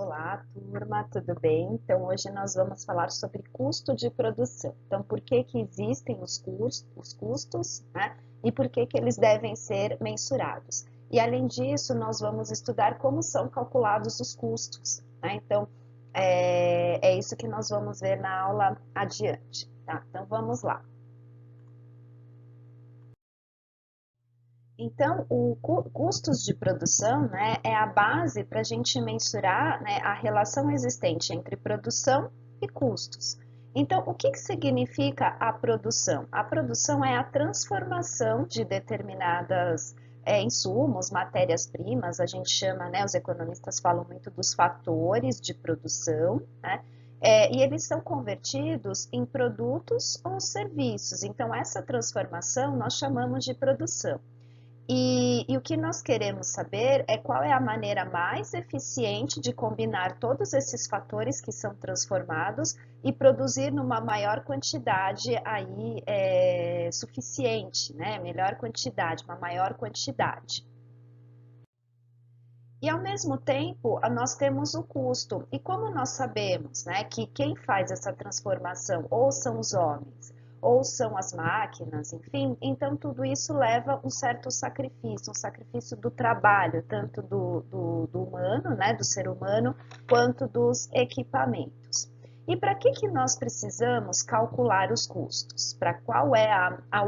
Olá, turma, tudo bem? Então, hoje nós vamos falar sobre custo de produção. Então, por que que existem os custos, né? E por que que eles devem ser mensurados? E, além disso, nós vamos estudar como são calculados os custos, né? Então, é isso que nós vamos ver na aula adiante, tá? Então, vamos lá. Então, o custos de produção, né, é a base para a gente mensurar, né, a relação existente entre produção e custos. Então, o que que significa a produção? A produção é a transformação de determinadas insumos, matérias-primas, a gente chama, né, os economistas falam muito dos fatores de produção, né, e eles são convertidos em produtos ou serviços. Então, essa transformação nós chamamos de produção. E o que nós queremos saber é qual é a maneira mais eficiente de combinar todos esses fatores que são transformados e produzir numa maior quantidade aí suficiente, né? Melhor quantidade, uma maior quantidade. E ao mesmo tempo, nós temos o custo. E como nós sabemos, né, que quem faz essa transformação ou são os homens, ou são as máquinas, enfim, então tudo isso leva um certo sacrifício, um sacrifício do trabalho, tanto do humano, né, do ser humano, quanto dos equipamentos. E para que nós precisamos calcular os custos? Para qual é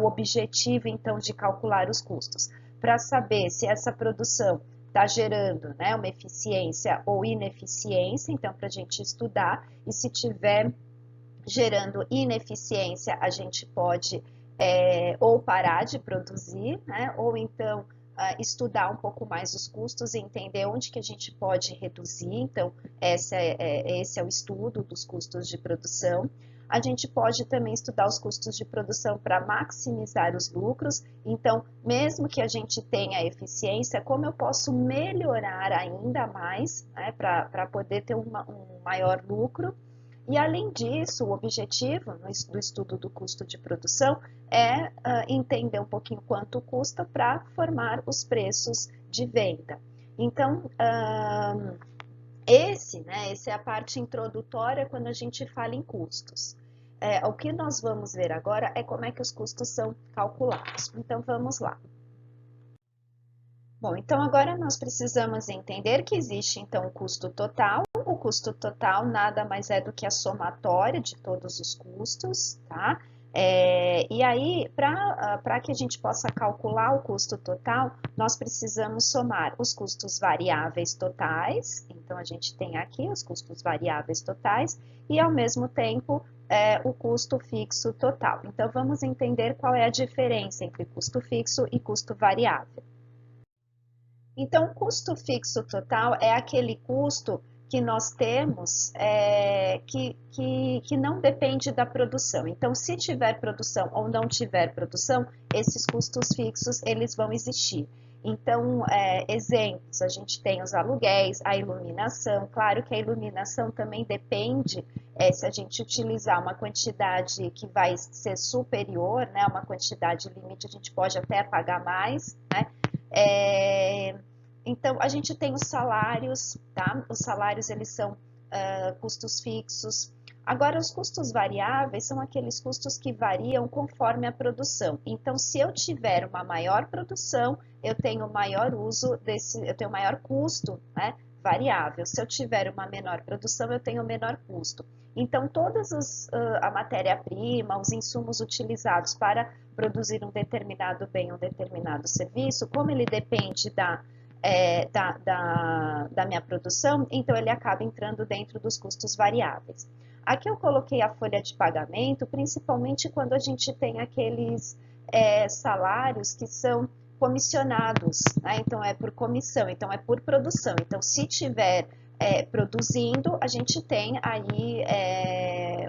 o objetivo, então, de calcular os custos? Para saber se essa produção está gerando, né, uma eficiência ou ineficiência, então para a gente estudar, e se tiver gerando ineficiência, a gente pode ou parar de produzir, né, ou então estudar um pouco mais os custos e entender onde que a gente pode reduzir, então esse é o estudo dos custos de produção. A gente pode também estudar os custos de produção para maximizar os lucros. Então, mesmo que a gente tenha eficiência, como eu posso melhorar ainda mais, né, para poder ter um maior lucro? E, além disso, o objetivo do estudo do custo de produção é entender um pouquinho quanto custa para formar os preços de venda. Então, essa é a parte introdutória quando a gente fala em custos. O que nós vamos ver agora é como é que os custos são calculados. Então, vamos lá. Bom, então agora nós precisamos entender que existe então o custo total. O custo total nada mais é do que a somatória de todos os custos, tá? E aí, para que a gente possa calcular o custo total, nós precisamos somar os custos variáveis totais, então a gente tem aqui os custos variáveis totais, e ao mesmo tempo o custo fixo total. Então vamos entender qual é a diferença entre custo fixo e custo variável. Então, o custo fixo total é aquele custo que nós temos que não depende da produção. Então, se tiver produção ou não tiver produção, esses custos fixos eles vão existir. Então, exemplos, a gente tem os aluguéis, a iluminação. Claro que a iluminação também depende se a gente utilizar uma quantidade que vai ser superior, né, uma quantidade limite, a gente pode até pagar mais, né? Então, a gente tem os salários, tá? Os salários, eles são custos fixos. Agora, os custos variáveis são aqueles custos que variam conforme a produção. Então, se eu tiver uma maior produção, eu tenho maior eu tenho maior custo, né, variável. Se eu tiver uma menor produção, eu tenho menor custo. Então, a matéria-prima, os insumos utilizados para produzir um determinado bem, um determinado serviço, como ele depende da minha produção, então ele acaba entrando dentro dos custos variáveis. Aqui eu coloquei a folha de pagamento, principalmente quando a gente tem aqueles salários que são comissionados, né? Então é por comissão, então é por produção. Então, se tiver produzindo, a gente tem aí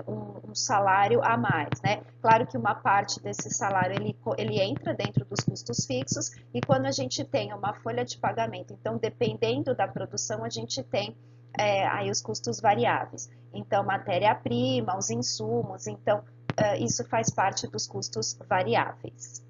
um salário a mais, né? Claro que uma parte desse salário ele entra dentro dos custos fixos e quando a gente tem uma folha de pagamento, então dependendo da produção a gente tem aí os custos variáveis. Então, matéria-prima, os insumos, então isso faz parte dos custos variáveis.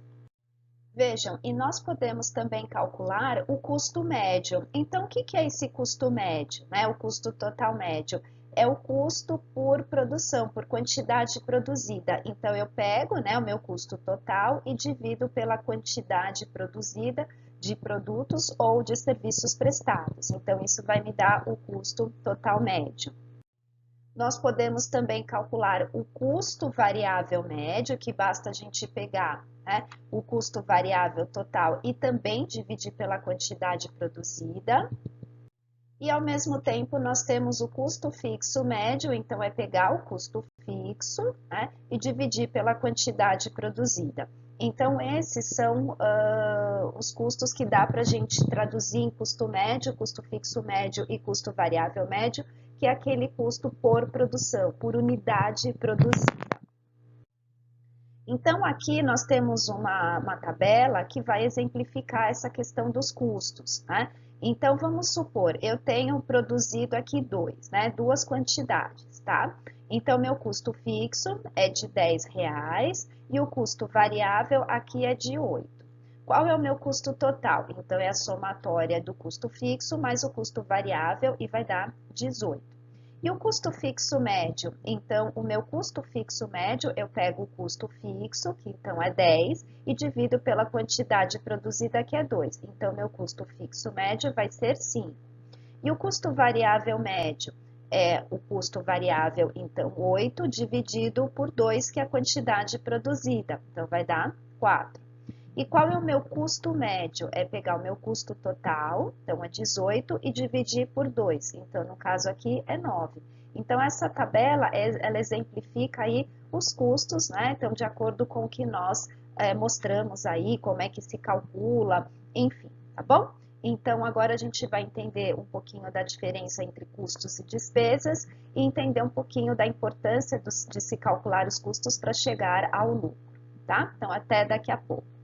Vejam, e nós podemos também calcular o custo médio. Então, o que é esse custo médio, né? O custo total médio é o custo por produção, por quantidade produzida. Então, eu pego, né, o meu custo total e divido pela quantidade produzida de produtos ou de serviços prestados. Então, isso vai me dar o custo total médio. Nós podemos também calcular o custo variável médio, que basta a gente pegar, né, o custo variável total e também dividir pela quantidade produzida. E ao mesmo tempo nós temos o custo fixo médio, então é pegar o custo fixo, né, e dividir pela quantidade produzida. Então esses são os custos que dá para a gente traduzir em custo médio, custo fixo médio e custo variável médio, que é aquele custo por produção, por unidade produzida. Então, aqui nós temos uma tabela que vai exemplificar essa questão dos custos, né? Então, vamos supor, eu tenho produzido aqui duas quantidades, tá? Então, meu custo fixo é de R$10 e o custo variável aqui é de 8. Qual é o meu custo total? Então, é a somatória do custo fixo mais o custo variável e vai dar 18. E o custo fixo médio? Então, o meu custo fixo médio, eu pego o custo fixo, que então é 10, e divido pela quantidade produzida, que é 2. Então, meu custo fixo médio vai ser 5. E o custo variável médio? É o custo variável, então, 8 dividido por 2, que é a quantidade produzida. Então, vai dar 4. E qual é o meu custo médio? É pegar o meu custo total, então é 18, e dividir por 2. Então, no caso aqui, é 9. Então, essa tabela, ela exemplifica aí os custos, né? Então, de acordo com o que nós mostramos aí, como é que se calcula, enfim, tá bom? Então, agora a gente vai entender um pouquinho da diferença entre custos e despesas e entender um pouquinho da importância de se calcular os custos para chegar ao lucro, tá? Então, até daqui a pouco.